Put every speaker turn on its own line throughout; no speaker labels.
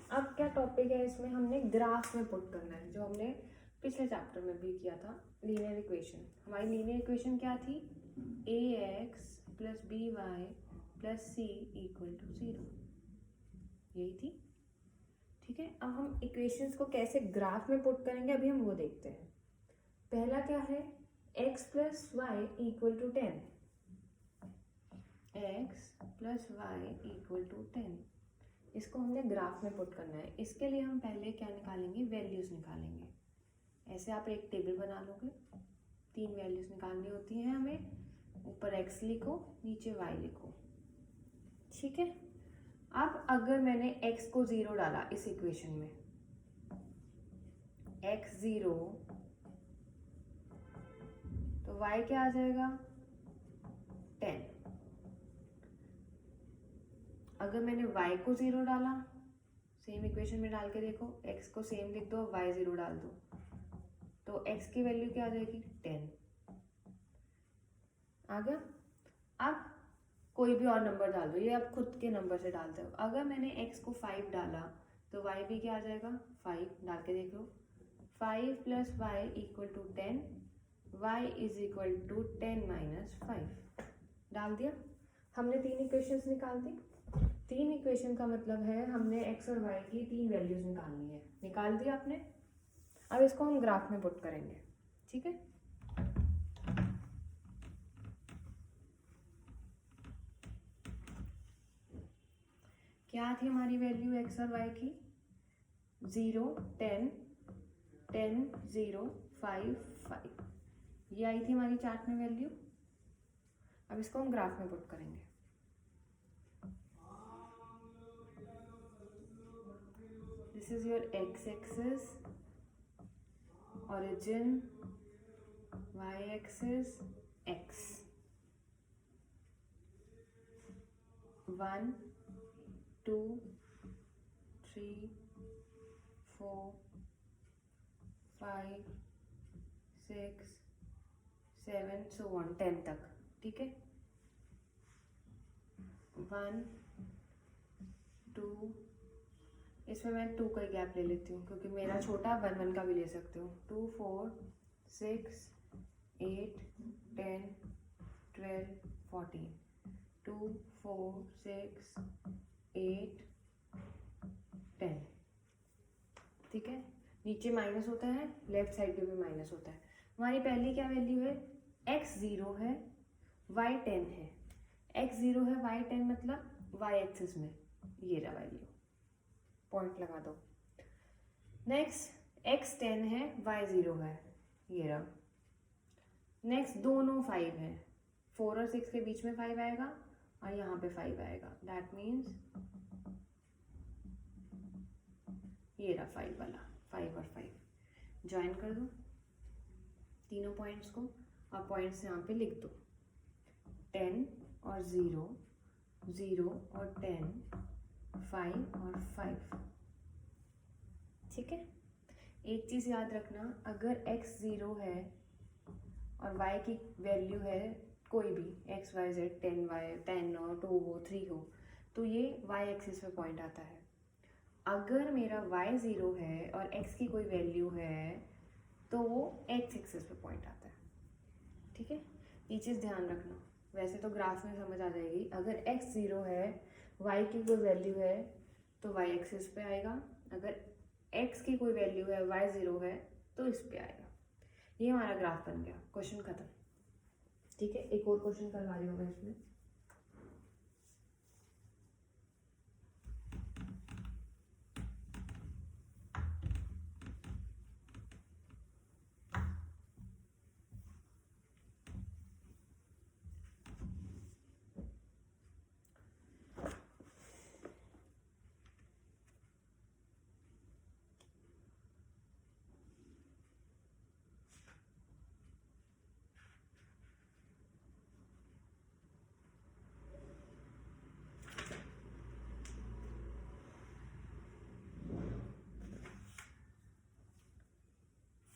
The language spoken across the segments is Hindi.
अब क्या टॉपिक है इसमें, हमने ग्राफ में पुट करना है, जो हमने पिछले चैप्टर में भी किया था, लीनियर इक्वेशन। हमारी लीनियर इक्वेशन क्या थी, ax plus B Y plus C equal to 0, यही थी। ठीक है, अब हम इक्वेशंस को कैसे ग्राफ में पुट करेंगे अभी हम वो देखते हैं। पहला क्या है, x plus Y equal to 10, x plus Y equal to 10, इसको हमने ग्राफ में पुट करना है। इसके लिए हम पहले क्या निकालेंगे, वैल्यूज निकालेंगे। ऐसे आप एक टेबल बना लोगे, 3 वैल्यूज निकालनी होती हैं हमें, ऊपर x लिखो नीचे y लिखो। ठीक है, अब अगर मैंने x को 0 डाला इस इक्वेशन में, x 0, तो y क्या आ जाएगा 10। अगर मैंने y को 0 डाला, सेम इक्वेशन में डाल के देखो, x को सेम लिख दो, y 0 डाल दो, तो x की वैल्यू क्या आ जाएगी 10 आ गया। अब कोई भी और नंबर डाल दो, ये आप खुद के नंबर से डालते हो। अगर मैंने x को 5 डाला तो y भी क्या आ जाएगा 5, डाल के देख लो, 5 plus Y equal to 10, y is equal to 10 minus 5, डाल दिया। हमने 3 इक्वेशंस निकाल दी। 3 इक्वेशन का मतलब है हमने x और y की 3 वैल्यूज निकालनी है, निकाल दिया आपने। अब इसको हम ग्राफ में पुट करेंगे। ठीक है, क्या थी हमारी वैल्यू x और y की, 0 10 10 0 5 5, ये आई थी हमारी चार्ट में वैल्यू। अब इसको हम ग्राफ में पुट करेंगे। This is your x axis, origin, y axis x, 1 2 3 4 5 6 7 so on 10 तक। ठीक है, 1 2, इसमें मैं 2 का गैप ले लेती हूँ क्योंकि मेरा छोटा 1 1 का भी ले सकते हो। 2 4 6 8 10 12 14, 2 4 6 8 10। ठीक है, नीचे माइनस होता है, लेफ्ट साइड पे भी माइनस होता है। हमारी पहली क्या वैल्यू है, x 0 है, y 10 है। x 0 है, y 10 मतलब y एक्सिस में ये रहा वैल्यू, पॉइंट लगा दो। नेक्स्ट x 10 है, y 0 है, ये रहा। नेक्स्ट दोनों 5 है, 4 और 6 के बीच में 5 आएगा और यहाँ पे 5 आएगा, दैट मीन्स ये रहा 5 वाला, 5 और 5 ज्वाइन कर दो तीनों पॉइंट्स को और पॉइंट्स यहाँ पे लिख दो, 10 और 0 0 और 10 5 और 5। ठीक है, एक चीज़ याद रखना, अगर x 0 है और y की वैल्यू है कोई भी x y z 10 हो 2 हो 3 हो, तो ये y एक्सिस पे पॉइंट आता है। अगर मेरा y 0 है और x की कोई वैल्यू है तो वो x एक्सिस पे पॉइंट आता है। ठीक है, ये चीज़ ध्यान रखना। वैसे तो ग्राफ में समझ आ जाएगी, अगर x 0 है, y की कोई वैल्यू है तो y एक्सिस पे आएगा, अगर x की कोई वैल्यू है, y 0 है तो इस पे आएगा। ये हमारा ग्राफ बन गया, क्वेश्चन खत्म। ठीक है, एक और क्वेश्चन करवा रही हूँ मैं इसमें।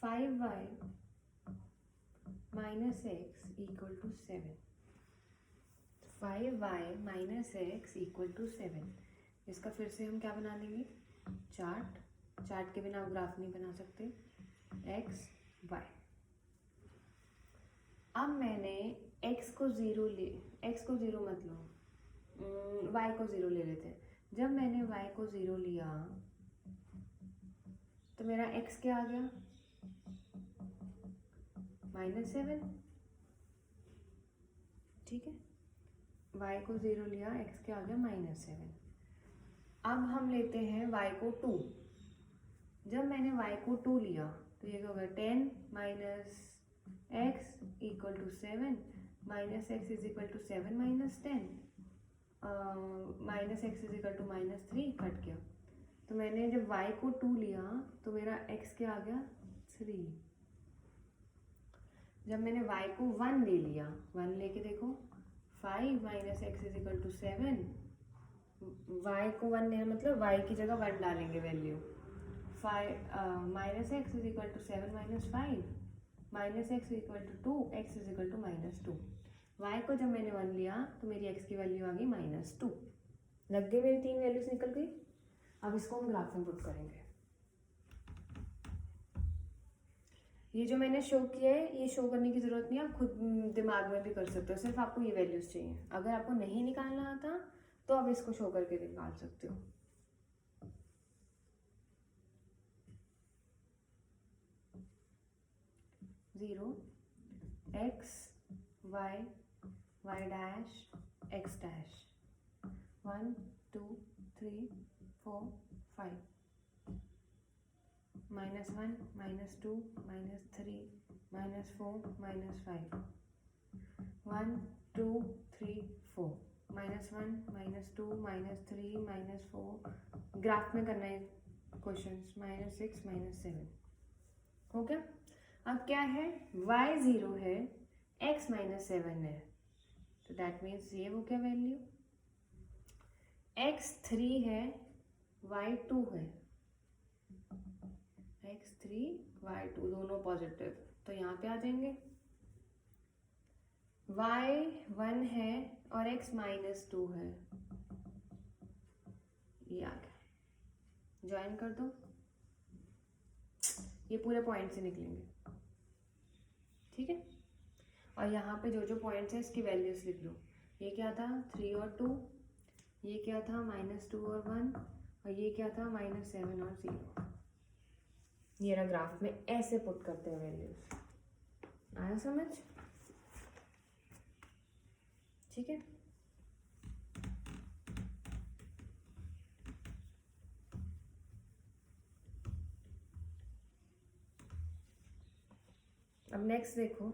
Five Y minus X equal to 7, 5y minus X equal to 7, इसका फिर से हम क्या बना लेंगे, चार्ट के बिना आप ग्राफ नहीं बना सकते, एक्स वाई। अब मैंने एक्स को ज़ीरो मत लो, y को 0 ले लेते हैं। जब मैंने y को 0 लिया तो मेरा x क्या आ गया, -7, ठीक है। y को 0 लिया, x क्या आ गया, -7। अब हम लेते हैं y को 2। जब मैंने y को 2 लिया तो ये क्या होगा, 10 minus x equal to 7, minus X is equal to 7 minus 10, minus X is equal to -3, cut गया। तो मैंने जब y को 2 लिया तो मेरा x क्या आ गया, 3। जब मैंने y को 1 ले लिया, 1 लेके देखो, 5 minus X is equal to 7, y को 1 लेना मतलब y की जगह 1 डालेंगे value, 5 minus X is equal to 7 minus 5, minus X equal to 2, X is equal to -2। y को जब मैंने 1 लिया तो मेरी x की वैल्यू आ गई -2। लग गई, मेरी 3 वैल्यूज निकल गई। अब इसको हम ग्राफ में पुट करेंगे। ये जो मैंने शो किया है, ये शो करने की ज़रूरत नहीं है, आप खुद दिमाग में भी कर सकते हो, सिर्फ आपको ये वैल्यूज चाहिए। अगर आपको नहीं निकालना आता तो आप इसको शो करके निकाल सकते हो। Zero, X Y, Y dash, X dash, 1 2 3 4 5, -1 -2 -3 -4 -5, 1 2 3 4, -1 -2 -3 -4, graph में करना है क्वेश्चन, -6 -7, हो गया। अब क्या है, y 0 है, x -7 है, तो दैट मीन्स ये वो क्या वैल्यू, x 3 है, y 2 है, x 3 y 2 दोनों पॉजिटिव, तो यहाँ पे आ जाएंगे। y 1 है और x -2 है, ये आ गया, ज्वाइन कर दो, ये पूरे पॉइंट से निकलेंगे, ठीक है। और यहाँ पे जो जो पॉइंट्स है इसकी वैल्यूज लिख लो। ये क्या था, 3 और 2, ये क्या था, -2 और 1, और ये क्या था, -7 और 0। ये रहा ग्राफ में ऐसे पुट करते हैं वैल्यूज, आया समझ, ठीक है। अब नेक्स्ट देखो,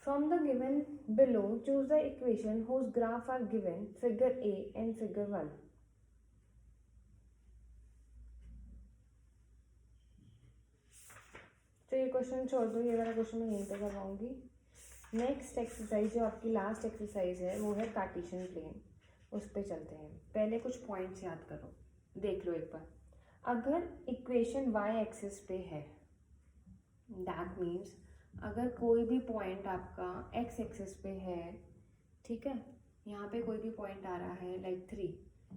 from the given below choose the equation whose graph are given figure A and figure 1। तो ये क्वेश्चन छोड़ दो, ये वाला क्वेश्चन मैं यहीं पे करवाऊंगी। नेक्स्ट एक्सरसाइज जो आपकी लास्ट एक्सरसाइज है वो है कार्टेशियन प्लेन, उस पर चलते हैं। पहले कुछ पॉइंट्स याद करो, देख लो एक बार। अगर इक्वेशन y एक्सिस पे है, दैट मीन्स अगर कोई भी पॉइंट आपका x एक्सिस पे है, ठीक है, यहाँ पे कोई भी पॉइंट आ रहा है लाइक 3,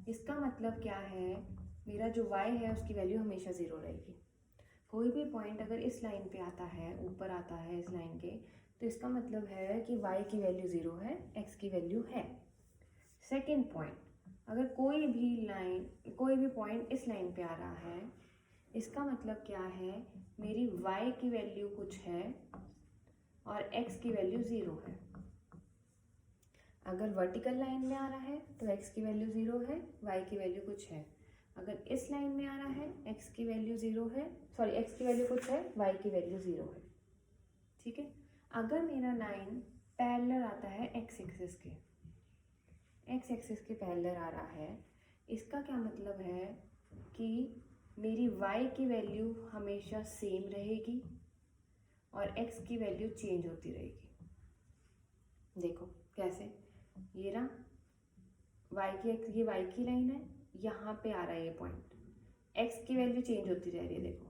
इसका मतलब क्या है, मेरा जो y है उसकी वैल्यू हमेशा 0 रहेगी। कोई भी पॉइंट अगर इस लाइन पे आता है, ऊपर आता है इस लाइन के, तो इसका मतलब है कि y की वैल्यू 0 है, x की वैल्यू है। सेकेंड पॉइंट, अगर कोई भी पॉइंट इस लाइन पे आ रहा है, इसका मतलब क्या है, मेरी y की वैल्यू कुछ है और x की वैल्यू 0 है। अगर वर्टिकल लाइन में आ रहा है तो x की वैल्यू 0 है, y की वैल्यू कुछ है। अगर इस लाइन में आ रहा है, x की वैल्यू 0 है, सॉरी x की वैल्यू कुछ है, y की वैल्यू 0 है, ठीक है। अगर मेरा लाइन पैरेलल आता है x एक्सिस के पैरेलल आ रहा है, इसका क्या मतलब है कि मेरी y की वैल्यू हमेशा सेम रहेगी और x की वैल्यू चेंज होती रहेगी। देखो कैसे, ये रहा ये y की लाइन है, यहाँ पे आ रहा है ये पॉइंट, x की वैल्यू चेंज होती रह रही है देखो,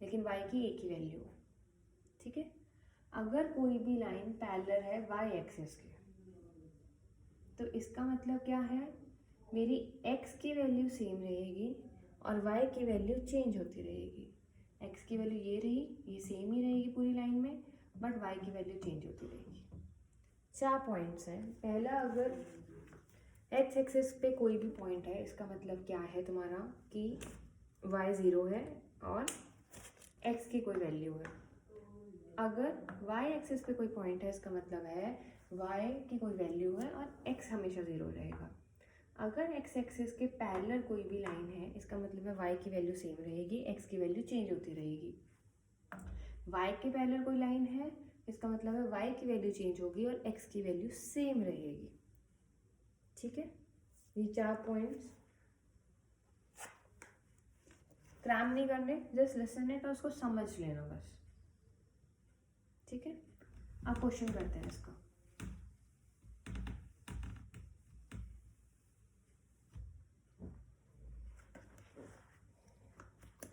लेकिन y की एक ही वैल्यू है, ठीक है। अगर कोई भी लाइन पैरेलल है y एक्सिस के, तो इसका मतलब क्या है, मेरी x की वैल्यू सेम रहेगी और y की वैल्यू चेंज होती रहेगी। x की वैल्यू ये रही, ये सेम ही रहेगी पूरी लाइन में, बट y की वैल्यू चेंज होती रहेगी। 4 पॉइंट्स हैं। पहला, अगर x एक्सिस पे कोई भी पॉइंट है, इसका मतलब क्या है तुम्हारा कि y 0 है और x की कोई वैल्यू है। अगर y एक्सिस पे कोई पॉइंट है, इसका मतलब है y की कोई वैल्यू है और x हमेशा 0 रहेगा। अगर x एक्सिस के पैरेलल कोई भी लाइन है, इसका मतलब है y की वैल्यू सेम रहेगी, x की वैल्यू चेंज होती रहेगी। y के पैरेलल कोई लाइन है, इसका मतलब है y की वैल्यू चेंज होगी और x की वैल्यू सेम रहेगी। ठीक है, ये 4 पॉइंट्स क्रैम नहीं करने, जस्ट लिसन इट और उसको समझ लेना बस। ठीक है, अब क्वेश्चन करते हैं इसका।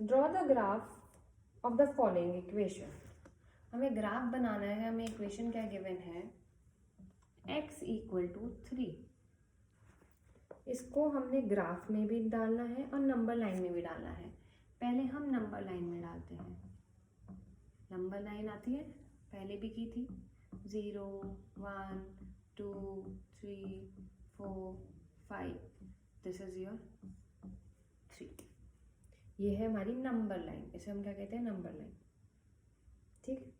Draw the graph of the following equation. हमें ग्राफ बनाना है, हमें इक्वेशन क्या गिवन है, x इक्वल टू 3। इसको हमने ग्राफ में भी डालना है और नंबर लाइन में भी डालना है। पहले हम नंबर लाइन में डालते हैं। नंबर लाइन आती है, पहले भी की थी, 0 1 2 3 4 5, दिस इज योर 3। ये है हमारी नंबर लाइन, इसे हम क्या कहते हैं, नंबर लाइन। ठीक,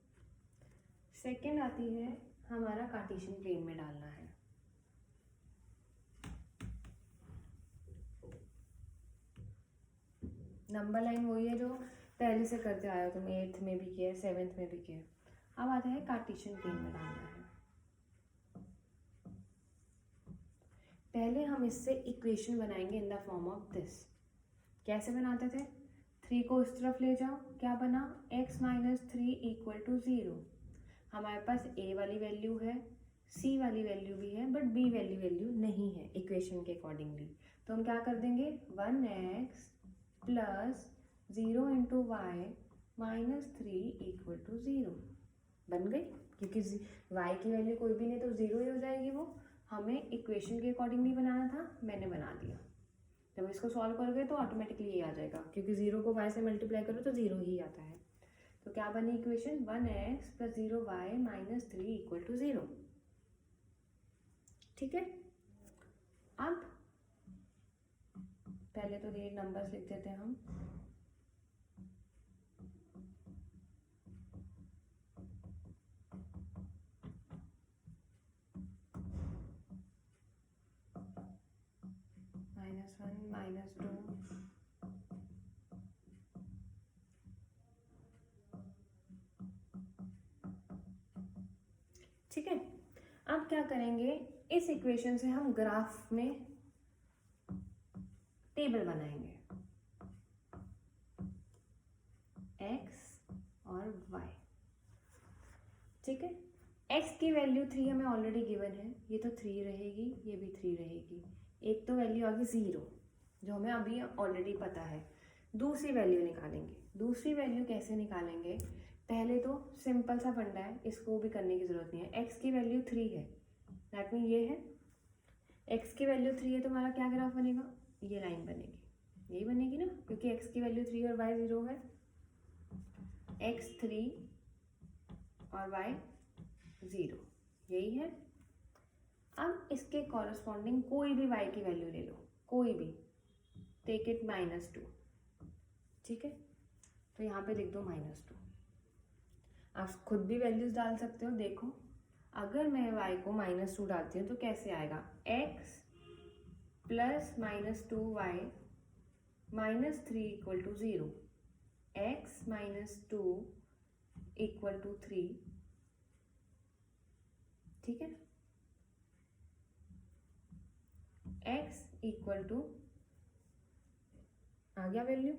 सेकंड आती है हमारा कार्टेशियन प्लेन में डालना है। नंबर लाइन वही है जो पहले से करते आए हो तुम, 8th में भी किया, 7th में भी किया। अब आता है कार्टेशियन प्लेन में डालना है। पहले हम इससे इक्वेशन बनाएंगे in the form of this. कैसे बनाते थे, 3 को इस तरफ ले जाओ, क्या बना, x माइनस 3 इक्वल टू 0। हमारे पास a वाली वैल्यू है, c वाली वैल्यू भी है, बट b वाली वैल्यू नहीं है इक्वेशन के अकॉर्डिंगली। तो हम क्या कर देंगे, 1x plus 0 into Y minus 3 equal to 0 बन गई, क्योंकि y की वैल्यू कोई भी नहीं तो 0 ही हो जाएगी। वो हमें इक्वेशन के अकॉर्डिंगली बनाना था, मैंने बना दिया। जब इसको सॉल्व करोगे तो ऑटोमेटिकली ये आ जाएगा, क्योंकि 0 को y से मल्टीप्लाई करो तो 0 ही आता है। तो क्या बनी equation, 1x plus 0y minus 3 equal to 0। ठीक है, अब पहले तो ये नंबर्स लिख देते हैं हम। -1 -2 ठीक है। अब क्या करेंगे, इस इक्वेशन से हम ग्राफ में टेबल बनाएंगे, x और y। ठीक है, x की वैल्यू 3 हमें ऑलरेडी गिवन है, ये तो 3 रहेगी, ये भी 3 रहेगी। एक तो वैल्यू आ गई 0 जो हमें अभी ऑलरेडी पता है। दूसरी वैल्यू निकालेंगे। दूसरी वैल्यू कैसे निकालेंगे, पहले तो सिंपल सा फंडा है, इसको भी करने की जरूरत नहीं है। x की वैल्यू 3 है, दैट मीन ये है, x की वैल्यू 3 है, तो हमारा क्या ग्राफ बनेगा, ये लाइन बनेगी, यही बनेगी ना, क्योंकि x की वैल्यू 3 और y 0 है। x 3 और y 0, यही है। अब इसके कॉरस्पॉन्डिंग कोई भी y की वैल्यू ले लो, कोई भी, टेक इट -2। ठीक है, तो यहाँ पे लिख दो -2। आप खुद भी वैल्यूज डाल सकते हो। देखो, अगर मैं y को -2 डालती हूँ तो कैसे आएगा, x plus -2y minus 3 equal to 0, x -2 equal to 3। ठीक है, x इक्वल टू आ गया वैल्यू।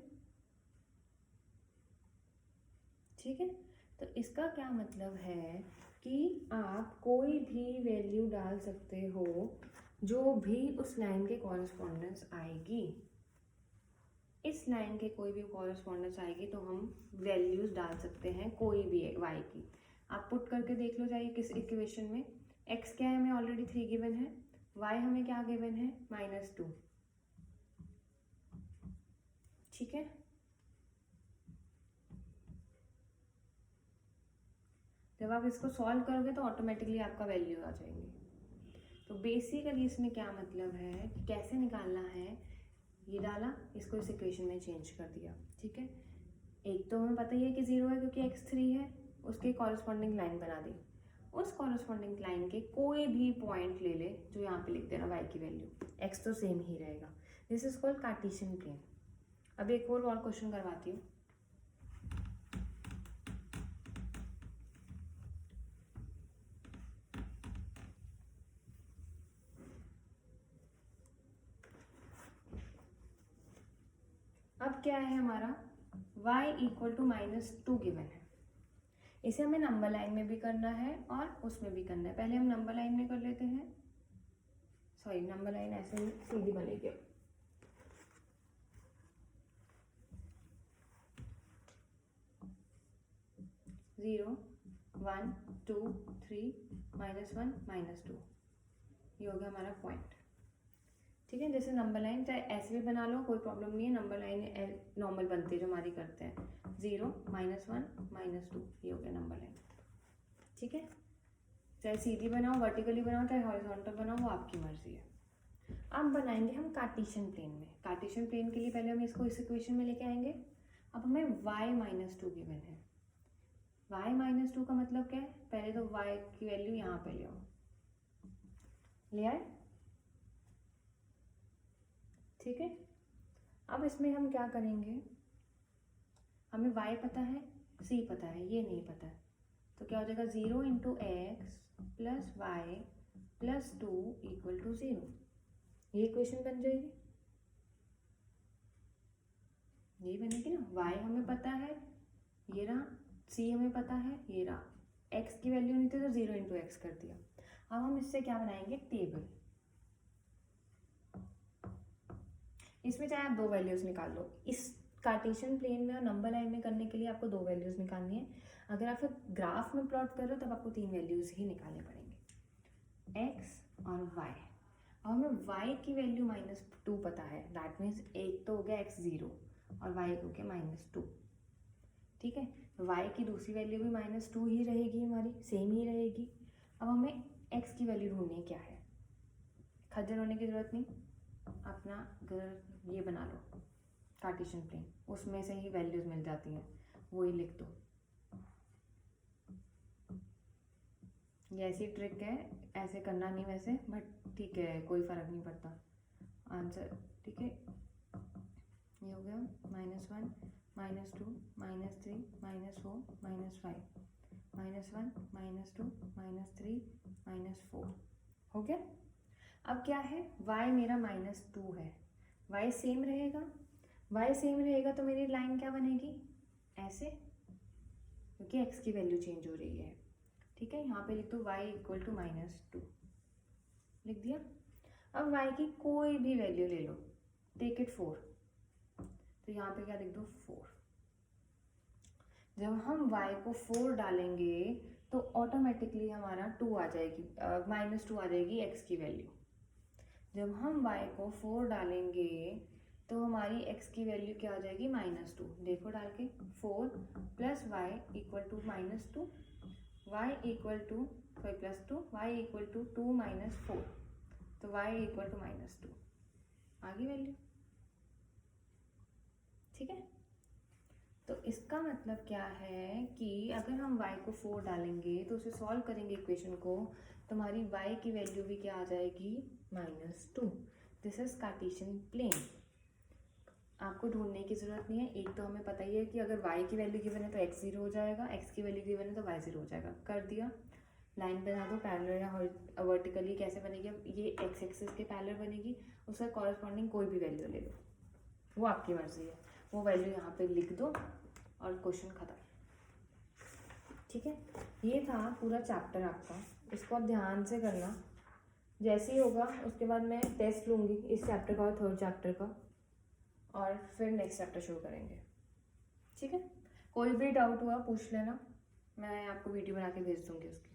ठीक है, तो इसका क्या मतलब है कि आप कोई भी वैल्यू डाल सकते हो जो भी उस लाइन के कॉरस्पॉन्डेंस आएगी। इस लाइन के कोई भी कॉरस्पॉन्डेंस आएगी तो हम वैल्यूज डाल सकते हैं कोई भी y की। आप पुट करके देख लो चाहिए किस इक्वेशन में। x क्या है, हमें ऑलरेडी 3 गिवन है, y हमें क्या गिवन है, -2। ठीक है, जब आप इसको सॉल्व करोगे तो ऑटोमेटिकली आपका वैल्यू आ जाएंगे। तो बेसिकली इसमें क्या मतलब है कि कैसे निकालना है, ये डाला, इसको इस इक्वेशन में चेंज कर दिया। ठीक है, एक तो हमें पता ही है कि 0 है क्योंकि x3 है, उसके कॉरस्पॉन्डिंग लाइन बना दी, उस कॉरस्पॉन्डिंग लाइन के कोई भी पॉइंट ले ले जो यहाँ पे लिख देना y की वैल्यू, x तो सेम ही रहेगा। This is called Cartesian plane. अब एक और क्वेश्चन करवाती हूँ। अब क्या है हमारा, y इक्वल टू -2 गिवन है। इसे हमें नंबर लाइन में भी करना है और उसमें भी करना है। पहले हम नंबर लाइन में कर लेते हैं, सॉरी नंबर लाइन ऐसे सीधी बनेगी। जीरो 1 2 3 -1 -2, ये हो गया हमारा पॉइंट। ठीक है, जैसे नंबर लाइन चाहे ऐसे भी बना लो, कोई प्रॉब्लम नहीं है। नंबर लाइन नॉर्मल बनती है जो हमारी करते हैं, 0 -1 -2, ये हो गया नंबर लाइन। ठीक है, चाहे सीधी बनाओ, वर्टिकली बनाओ, चाहे हॉरिजॉन्टल बनाओ, वो आपकी मर्जी है। अब बनाएंगे हम कार्टेशियन प्लेन में। कार्टेशियन प्लेन के लिए पहले हम इसको इस इक्वेशन में लेके आएंगे। अब हमें y -2 गिवन है। y -2 का मतलब क्या है, पहले तो y की वैल्यू यहाँ पे ले आओ, ले आए। ठीक है, अब इसमें हम क्या करेंगे, हमें y पता है, c पता है, ये नहीं पता है, तो क्या हो जाएगा 0 × x + y + 2 = 0। ये इक्वेशन बन जाएगी, ये बनेगी ना। y हमें पता है, ये रहा, c हमें पता है, ये रहा, x की वैल्यू नहीं थी तो 0 × x कर दिया। अब हम इससे क्या बनाएंगे, टेबल। इसमें चाहे आप 2 वैल्यूज निकाल लो। इस कार्टेशियन प्लेन में और नंबर लाइन में करने के लिए आपको 2 वैल्यूज निकालनी है। अगर आप ग्राफ में प्लॉट कर रहे हो तब आपको 3 वैल्यूज ही निकालने पड़ेंगे, x और y। अब हमें y की वैल्यू -2 पता है, दैट मीन्स एक तो हो गया x 0 और y हो गया -2। ठीक है, y की दूसरी वैल्यू भी -2 ही रहेगी, हमारी सेम ही रहेगी। अब हमें x की वैल्यू ढूंढनी है, क्या है, खज्जल होने की जरूरत नहीं, अपना घर ये बना लो कार्टेशियन प्लेन, उसमें से ही वैल्यूज मिल जाती हैं, वही लिख दो। ये ऐसी ट्रिक है, ऐसे करना नहीं वैसे, बट ठीक है, कोई फर्क नहीं पड़ता आंसर। ठीक है, ये हो गया -1 -2 -3 -4 -5 -1 -2 -3 -4 हो गया। अब क्या है, y मेरा -2 है, y सेम रहेगा, y सेम रहेगा तो मेरी लाइन क्या बनेगी, ऐसे, क्योंकि x की वैल्यू चेंज हो रही है। ठीक है, यहाँ पे लिख दो y = -2, लिख दिया। अब y की कोई भी वैल्यू ले लो, टेक इट 4, तो यहाँ पे क्या लिख दो 4। जब हम y को 4 डालेंगे तो ऑटोमेटिकली हमारा 2 आ जाएगी, -2 आ जाएगी x की वैल्यू। जब हम y को 4 डालेंगे तो हमारी x की वैल्यू क्या हो जाएगी, -2। देखो डाल के, 4 + y = -2, y = 2, y = 2 - 4, तो y = -2 आ गई वैल्यू। ठीक है, तो इसका मतलब क्या है कि अगर हम y को 4 डालेंगे तो उसे सॉल्व करेंगे इक्वेशन को, तो हमारी y की वैल्यू भी क्या आ जाएगी, -2। This is Cartesian plane. आपको ढूंढने की जरूरत नहीं है, एक तो हमें पता ही है कि अगर y की वैल्यू गिवन है तो x 0 हो जाएगा, x की वैल्यू गिवन है तो y 0 हो जाएगा। कर दिया, लाइन बना दो पैरेलल या वर्टिकली, कैसे बनेगी, अब ये x एक्सिस के पैरेलल बनेगी, उसका कॉरस्पॉन्डिंग कोई भी वैल्यू ले लो, वो आपकी मर्जी है, वो वैल्यू यहाँ पे लिख दो और क्वेश्चन खत्म। ठीक है, ये था पूरा चैप्टर आपका, इसको आप ध्यान से करना। जैसे ही होगा उसके बाद मैं टेस्ट लूँगी इस चैप्टर का और 3rd चैप्टर का, और फिर नेक्स्ट चैप्टर शुरू करेंगे। ठीक है, कोई भी डाउट हुआ पूछ लेना, मैं आपको वीडियो बना के भेज दूँगी उसकी।